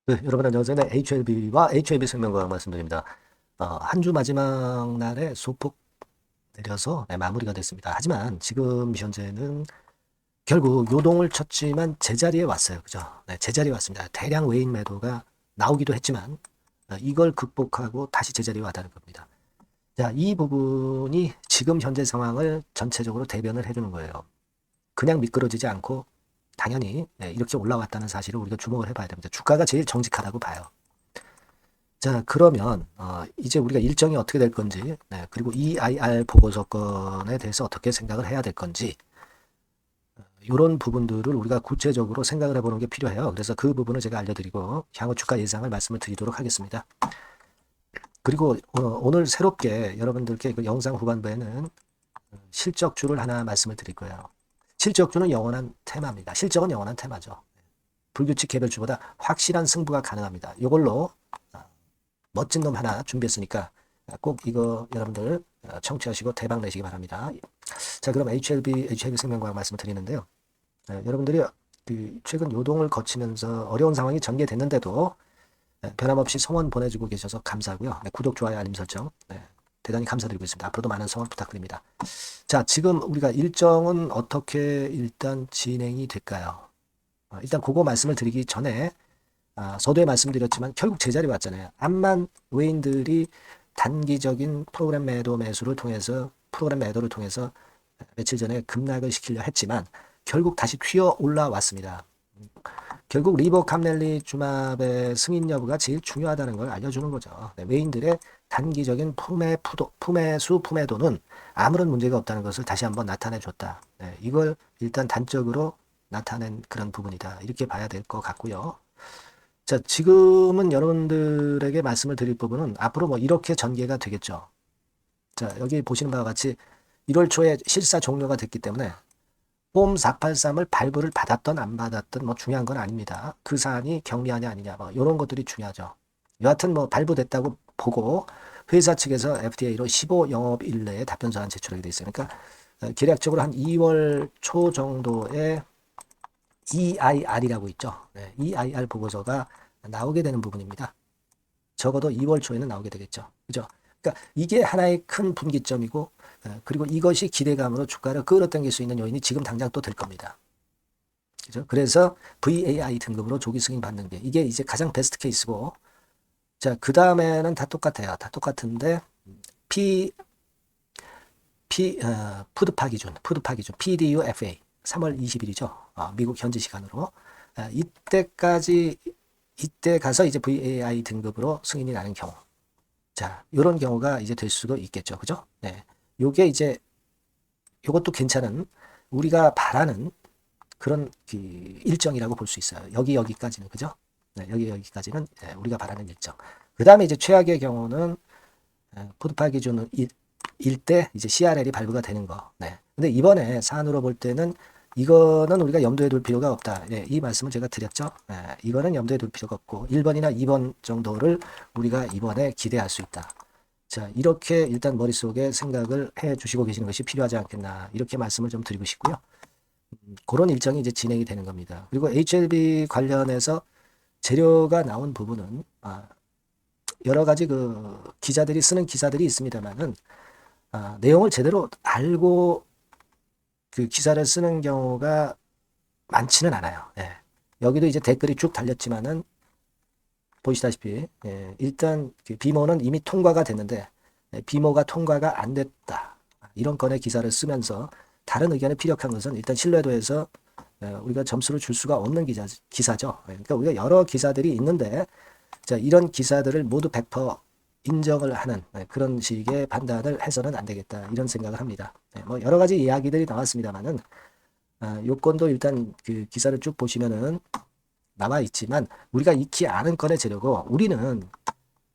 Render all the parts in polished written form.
네, 여러분 안녕하세요. HLB와 HLB 생명과학 말씀드립니다. 한 주 마지막 날에 소폭 내려서 마무리가 됐습니다. 하지만 지금 현재는 결국 요동을 쳤지만 제자리에 왔어요. 그죠? 네, 제자리에 왔습니다. 대량 외인 매도가 나오기도 했지만 이걸 극복하고 다시 제자리에 왔다는 겁니다. 자, 이 부분이 지금 현재 상황을 전체적으로 대변을 해주는 거예요. 그냥 미끄러지지 않고 당연히 이렇게 올라왔다는 사실을 우리가 주목을 해봐야 됩니다. 주가가 제일 정직하다고 봐요. 자, 그러면 이제 우리가 일정이 어떻게 될 건지, 네, 그리고 EIR 보고서 건에 대해서 어떻게 생각을 해야 될 건지, 이런 부분들을 우리가 구체적으로 생각을 해보는 게 필요해요. 그래서 그 부분을 제가 알려드리고 향후 주가 예상을 말씀을 드리도록 하겠습니다. 그리고 오늘 새롭게 여러분들께 그 영상 후반부에는 실적주를 하나 말씀을 드릴 거예요. 실적주는 영원한 테마입니다. 실적은 영원한 테마죠. 불규칙 개별주보다 확실한 승부가 가능합니다. 이걸로 멋진 놈 하나 준비했으니까 꼭 이거 여러분들 청취하시고 대박 내시기 바랍니다. 자, 그럼 HLB 생명과학 말씀을 드리는데요. 여러분들이 그 최근 요동을 거치면서 어려운 상황이 전개됐는데도 변함없이 성원 보내주고 계셔서 감사하고요. 네, 구독, 좋아요, 알림 설정 대단히 감사드리고 있습니다. 앞으로도 많은 성원 부탁드립니다. 자, 지금 우리가 일정은 어떻게 일단 진행이 될까요? 일단 그거 말씀을 드리기 전에 서두에 말씀드렸지만 결국 제자리 왔잖아요. 암만 외인들이 단기적인 프로그램 매도 매수를 통해서 프로그램 매도를 통해서 며칠 전에 급락을 시키려 했지만 결국 다시 튀어 올라왔습니다. 결국 리버캄넬리 주맙의 승인 여부가 제일 중요하다는 걸 알려주는 거죠. 네, 외인들의 단기적인 품매수 품매도는 아무런 문제가 없다는 것을 다시 한번 나타내줬다. 네, 이걸 일단 단적으로 나타낸 그런 부분이다. 이렇게 봐야 될 것 같고요. 자, 지금은 여러분들에게 말씀을 드릴 부분은 앞으로 뭐 이렇게 전개가 되겠죠. 자, 여기 보시는 바와 같이 1월 초에 실사 종료가 됐기 때문에 폼 483을 발부를 받았던 안 받았던 뭐 중요한 건 아닙니다. 그 사안이 경미하냐 아니냐 뭐 이런 것들이 중요하죠. 여하튼 뭐 발부됐다고 보고 회사 측에서 FDA로 15 영업일 내에 답변 사안 제출하게 돼 있어요. 그러니까 계략적으로 한 2월 초 정도에 EIR이라고 있죠. 네, EIR 보고서가 나오게 되는 부분입니다. 적어도 2월 초에는 나오게 되겠죠. 그죠? 그러니까 이게 하나의 큰 분기점이고, 그리고 이것이 기대감으로 주가를 끌어당길 수 있는 요인이 지금 당장 또 될 겁니다. 그죠? 그래서 VAI 등급으로 조기 승인 받는 게 이게 이제 가장 베스트 케이스고, 자, 그 다음에는 다 똑같아요. 다 똑같은데, P, 푸드파 기준, PDUFA, 3월 20일이죠. 미국 현지 시간으로. 이때까지, 이때 가서 이제 VAI 등급으로 승인이 나는 경우. 자, 이런 경우가 이제 될 수도 있겠죠. 그죠? 네. 요게 이제, 요것도 괜찮은, 우리가 바라는 그런 그 일정이라고 볼 수 있어요. 여기까지는. 그죠? 네, 여기까지는 우리가 바라는 일정. 그 다음에 이제 최악의 경우는 푸드파 기준 일때 이제 CRL이 발부가 되는 거. 네. 근데 이번에 사안으로 볼 때는 이거는 우리가 염두에 둘 필요가 없다. 네, 이 말씀을 제가 드렸죠. 네, 이거는 염두에 둘 필요가 없고 1번이나 2번 정도를 우리가 이번에 기대할 수 있다. 자, 이렇게 일단 머릿속에 생각을 해 주시고 계시는 것이 필요하지 않겠나. 이렇게 말씀을 좀 드리고 싶고요. 그런 일정이 이제 진행이 되는 겁니다. 그리고 HLB 관련해서 재료가 나온 부분은 여러 가지 그 기자들이 쓰는 기사들이 있습니다만은 내용을 제대로 알고 그 기사를 쓰는 경우가 많지는 않아요. 예. 여기도 이제 댓글이 쭉 달렸지만은 보시다시피 일단 그 비모는 이미 통과가 됐는데 비모가 통과가 안 됐다. 이런 건의 기사를 쓰면서 다른 의견을 피력한 것은 일단 신뢰도에서 우리가 점수를 줄 수가 없는 기사죠. 그러니까 우리가 여러 기사들이 있는데 자, 이런 기사들을 모두 100% 인정을 하는 그런 식의 판단을 해서는 안 되겠다. 이런 생각을 합니다. 뭐 여러 가지 이야기들이 나왔습니다만은 요건도 일단 그 기사를 쭉 보시면은 나와 있지만 우리가 익히 아는 건의 재료고 우리는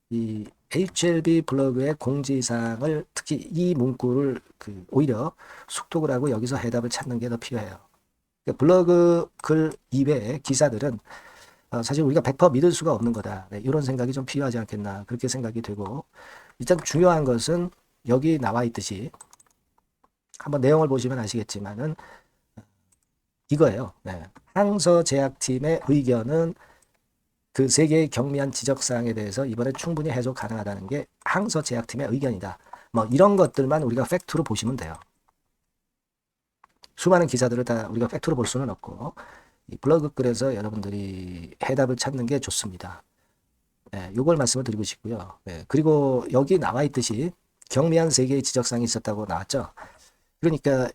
이 HLB 블로그의 공지사항을 특히 이 문구를 그 오히려 숙독을 하고 여기서 해답을 찾는 게 더 필요해요. 그러니까 블로그 글 이외의 기사들은 사실 우리가 100% 믿을 수가 없는 거다. 네, 이런 생각이 좀 필요하지 않겠나 그렇게 생각이 되고 일단 중요한 것은 여기 나와 있듯이 한번 내용을 보시면 아시겠지만은 이거예요. 네. 항서제약팀의 의견은 그 세 개의 경미한 지적사항에 대해서 이번에 충분히 해소 가능하다는 게 항서 제약팀의 의견이다. 뭐 이런 것들만 우리가 팩트로 보시면 돼요. 수많은 기사들을 다 우리가 팩트로 볼 수는 없고 이 블로그 글에서 여러분들이 해답을 찾는 게 좋습니다. 요걸 말씀을 드리고 싶고요. 그리고 여기 나와 있듯이 경미한 세 개의 지적사항이 있었다고 나왔죠. 그러니까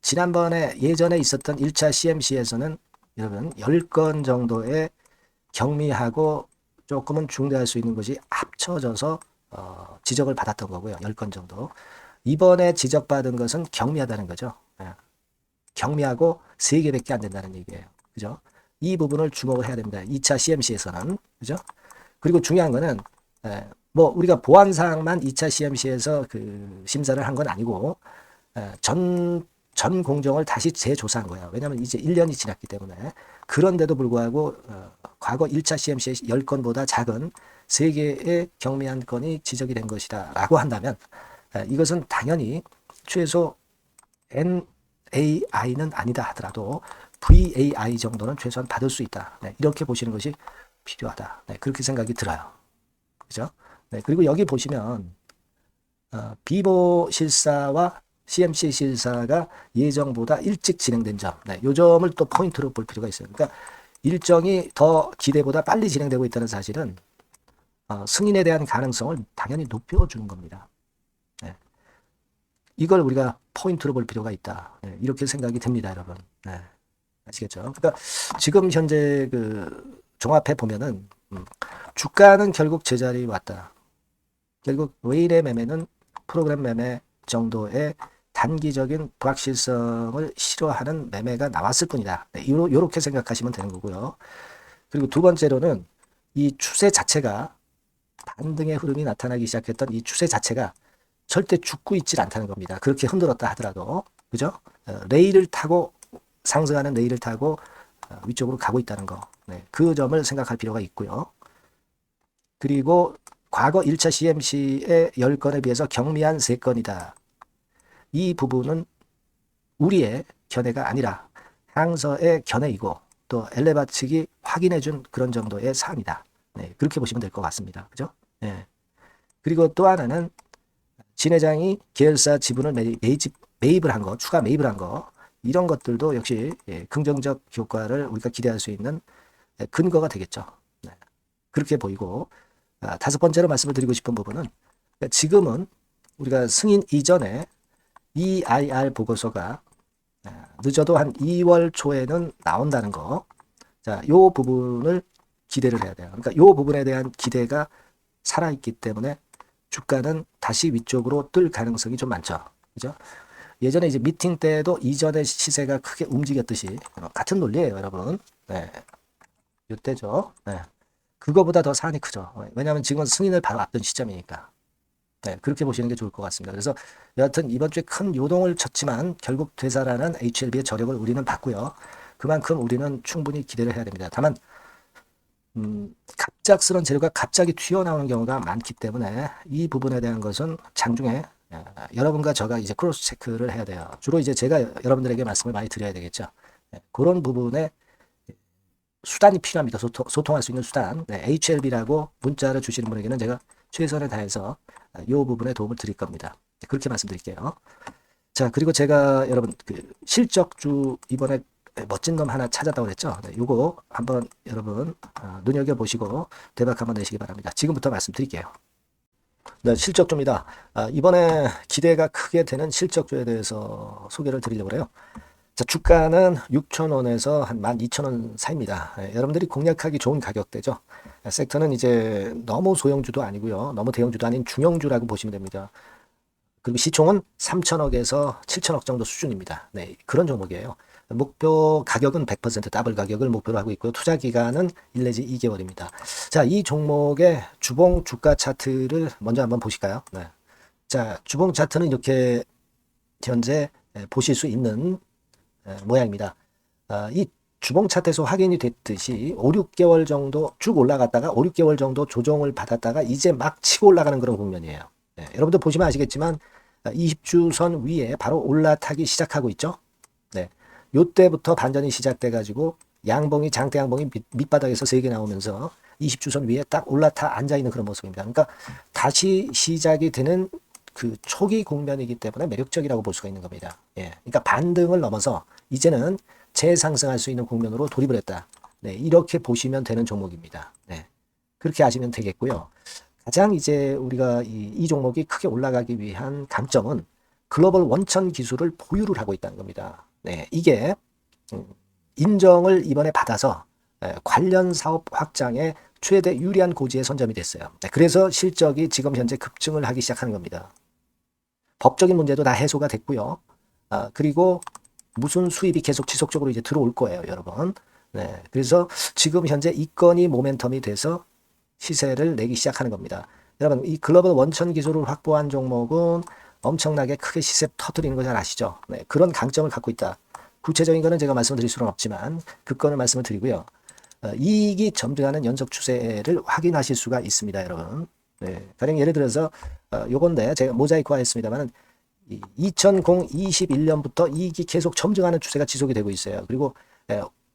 지난번에 예전에 있었던 1차 CMC에서는 여러분 10건 정도의 경미하고 조금은 중대할 수 있는 것이 합쳐져서 지적을 받았던 거고요. 10건 정도. 이번에 지적받은 것은 경미하다는 거죠. 경미하고 3개밖에 안 된다는 얘기예요. 그죠? 이 부분을 주목을 해야 됩니다. 2차 CMC에서는. 그죠? 그리고 중요한 거는 뭐 우리가 보안사항만 2차 CMC에서 그 심사를 한 건 아니고 전 공정을 다시 재조사한 거예요. 왜냐하면 이제 1년이 지났기 때문에. 그런데도 불구하고 과거 1차 CMC의 10건보다 작은 3개의 경미한 건이 지적이 된 것이다 라고 한다면 이것은 당연히 최소 NAI는 아니다 하더라도 VAI 정도는 최소한 받을 수 있다. 이렇게 보시는 것이 필요하다. 그렇게 생각이 들어요. 그죠? 그리고 여기 보시면 비보 실사와 CMC 실사가 예정보다 일찍 진행된 점, 이 점을 또 포인트로 볼 필요가 있어요. 그러니까 일정이 더 기대보다 빨리 진행되고 있다는 사실은 승인에 대한 가능성을 당연히 높여주는 겁니다. 이걸 우리가 포인트로 볼 필요가 있다. 이렇게 생각이 듭니다, 여러분. 아시겠죠? 그러니까 지금 현재 그 종합해 보면은 주가는 결국 제자리에 왔다. 결국 웨일의 매매는 프로그램 매매 정도의 단기적인 불확실성을 싫어하는 매매가 나왔을 뿐이다. 이렇게 생각하시면 되는 거고요. 그리고 두 번째로는 이 추세 자체가 반등의 흐름이 나타나기 시작했던 이 추세 자체가 절대 죽고 있질 않다는 겁니다. 그렇게 흔들었다 하더라도. 그죠? 레일을 타고 상승하는 레일을 타고 위쪽으로 가고 있다는 거. 그 점을 생각할 필요가 있고요. 그리고 과거 1차 CMC의 10건에 비해서 경미한 3건이다. 이 부분은 우리의 견해가 아니라 항서의 견해이고 또 엘레바 측이 확인해준 그런 정도의 사안이다. 그렇게 보시면 될 것 같습니다. 그죠? 그리고 또 하나는 진 회장이 계열사 지분을 매입을 한 거, 추가 매입을 한 거, 이런 것들도 역시 긍정적 효과를 우리가 기대할 수 있는 근거가 되겠죠. 그렇게 보이고, 다섯 번째로 말씀을 드리고 싶은 부분은 지금은 우리가 승인 이전에 EIR 보고서가 늦어도 한 2월 초에는 나온다는 거. 자, 요 부분을 기대를 해야 돼요. 그러니까 요 부분에 대한 기대가 살아있기 때문에 주가는 다시 위쪽으로 뜰 가능성이 좀 많죠. 그죠? 예전에 이제 미팅 때도 이전의 시세가 크게 움직였듯이 같은 논리예요, 여러분. 이때죠. 그거보다 더 사안이 크죠. 왜냐하면 지금은 승인을 바로 앞둔 시점이니까. 그렇게 보시는 게 좋을 것 같습니다. 그래서 여하튼 이번 주에 큰 요동을 쳤지만 결국 되살아난 HLB의 저력을 우리는 봤고요. 그만큼 우리는 충분히 기대를 해야 됩니다. 다만 갑작스런 재료가 갑자기 튀어나오는 경우가 많기 때문에 이 부분에 대한 것은 장중에 여러분과 저가 이제 크로스 체크를 해야 돼요. 주로 이제 제가 여러분들에게 말씀을 많이 드려야 되겠죠. 그런 부분에 수단이 필요합니다. 소통할 수 있는 수단. HLB라고 문자를 주시는 분에게는 제가 최선을 다해서 이 부분에 도움을 드릴 겁니다. 그렇게 말씀드릴게요. 자, 그리고 제가 여러분 그 실적주 이번에 멋진 놈 하나 찾았다고 그랬죠. 요거 한번 여러분 눈여겨보시고 대박 한번 내시기 바랍니다. 지금부터 말씀드릴게요. 실적주입니다. 이번에 기대가 크게 되는 실적주에 대해서 소개를 드리려고 해요. 자, 주가는 6,000원에서 한 12,000원 사이입니다. 여러분들이 공략하기 좋은 가격대죠. 섹터는 이제 너무 소형주도 아니고요. 너무 대형주도 아닌 중형주라고 보시면 됩니다. 그리고 시총은 3천억에서 7천억 정도 수준입니다. 그런 종목이에요. 목표 가격은 100% 더블 가격을 목표로 하고 있고요. 투자 기간은 1 내지 2개월입니다. 자, 이 종목의 주봉 주가 차트를 먼저 한번 보실까요? 자, 주봉 차트는 이렇게 현재 보실 수 있는 모양입니다. 이 주봉 차트에서 확인이 됐듯이 5, 6개월 정도 쭉 올라갔다가 5, 6개월 정도 조정을 받았다가 이제 막 치고 올라가는 그런 국면이에요. 여러분들 보시면 아시겠지만 20주선 위에 바로 올라타기 시작하고 있죠. 요때부터 반전이 시작돼 가지고 양봉이 장대 양봉이 밑바닥에서 3개 나오면서 20주선 위에 딱 올라타 앉아 있는 그런 모습입니다. 그러니까 다시 시작이 되는 그 초기 국면이기 때문에 매력적이라고 볼 수가 있는 겁니다. 예. 그러니까 반등을 넘어서 이제는 재상승할 수 있는 국면으로 돌입을 했다. 네, 이렇게 보시면 되는 종목입니다. 네. 그렇게 아시면 되겠고요. 가장 이제 우리가 이 종목이 크게 올라가기 위한 강점은 글로벌 원천 기술을 보유를 하고 있다는 겁니다. 네, 이게 인정을 이번에 받아서 관련 사업 확장에 최대 유리한 고지에 선점이 됐어요. 네, 그래서 실적이 지금 현재 급증을 하기 시작하는 겁니다. 법적인 문제도 다 해소가 됐고요. 그리고 무슨 수입이 계속 지속적으로 이제 들어올 거예요, 여러분. 네, 그래서 지금 현재 이 건이 모멘텀이 돼서 시세를 내기 시작하는 겁니다. 여러분, 이 글로벌 원천 기술을 확보한 종목은 엄청나게 크게 시세 터뜨리는 거 잘 아시죠? 네, 그런 강점을 갖고 있다. 구체적인 거는 제가 말씀드릴 수는 없지만 그 건을 말씀을 드리고요. 이익이 점등하는 연속 추세를 확인하실 수가 있습니다, 여러분. 네, 가령 예를 들어서 요건데 제가 모자이크화 했습니다만은 2021년부터 이익이 계속 점증하는 추세가 지속이 되고 있어요. 그리고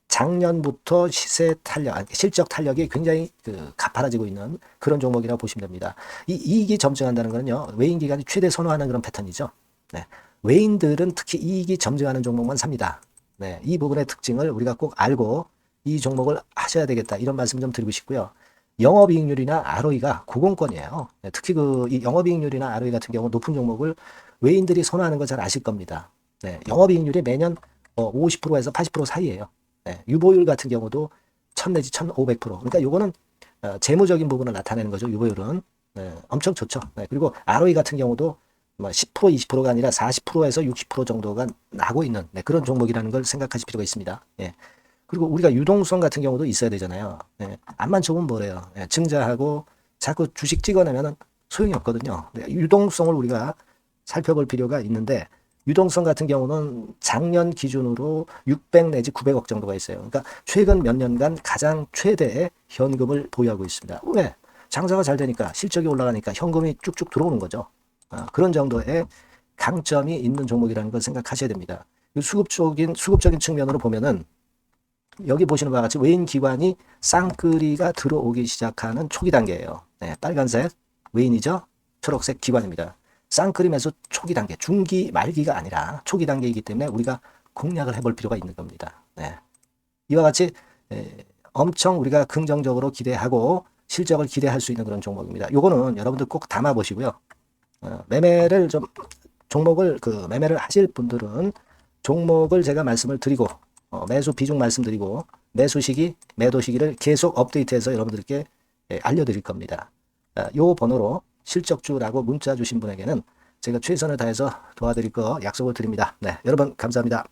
작년부터 시세 탄력, 실적 탄력이 굉장히 가파라지고 있는 그런 종목이라고 보시면 됩니다. 이 이익이 점증한다는 것은요, 외인 기관이 최대 선호하는 그런 패턴이죠. 네, 외인들은 특히 이익이 점증하는 종목만 삽니다. 네, 이 부분의 특징을 우리가 꼭 알고 이 종목을 하셔야 되겠다, 이런 말씀 좀 드리고 싶고요. 영업이익률이나 ROE가 고공권이에요. 네, 특히 이 영업이익률이나 ROE 같은 경우 높은 종목을 외인들이 선호하는 거 잘 아실 겁니다. 네, 영업이익률이 매년 50%에서 80% 사이에요. 네, 유보율 같은 경우도 1000 내지 1500%. 그러니까 요거는 재무적인 부분을 나타내는 거죠. 유보율은. 네, 엄청 좋죠. 네, 그리고 ROE 같은 경우도 10% 20%가 아니라 40%에서 60% 정도가 나고 있는 그런 종목이라는 걸 생각하실 필요가 있습니다. 예. 그리고 우리가 유동성 같은 경우도 있어야 되잖아요. 예. 앞만 좋으면 뭐래요. 예. 증자하고 자꾸 주식 찍어내면 소용이 없거든요. 네, 유동성을 우리가 살펴볼 필요가 있는데, 유동성 같은 경우는 작년 기준으로 600 내지 900억 정도가 있어요. 그러니까 최근 몇 년간 가장 최대의 현금을 보유하고 있습니다. 왜? 장사가 잘 되니까, 실적이 올라가니까 현금이 쭉쭉 들어오는 거죠. 그런 정도의 강점이 있는 종목이라는 걸 생각하셔야 됩니다. 수급적인 측면으로 보면은 여기 보시는 바와 같이 외인 기관이 쌍끌이가 들어오기 시작하는 초기 단계예요. 네, 빨간색 외인이죠. 초록색 기관입니다. 쌍끌이 매수 초기 단계, 중기 말기가 아니라 초기 단계이기 때문에 우리가 공략을 해볼 필요가 있는 겁니다. 네. 이와 같이 엄청 우리가 긍정적으로 기대하고 실적을 기대할 수 있는 그런 종목입니다. 요거는 여러분들 꼭 담아 보시고요. 매매를 좀 종목을 매매를 하실 분들은 종목을 제가 말씀을 드리고 매수 비중 말씀드리고 매수 시기, 매도 시기를 계속 업데이트해서 여러분들께 알려드릴 겁니다. 요 번호로 실적주라고 문자 주신 분에게는 제가 최선을 다해서 도와드릴 거 약속을 드립니다. 네, 여러분 감사합니다.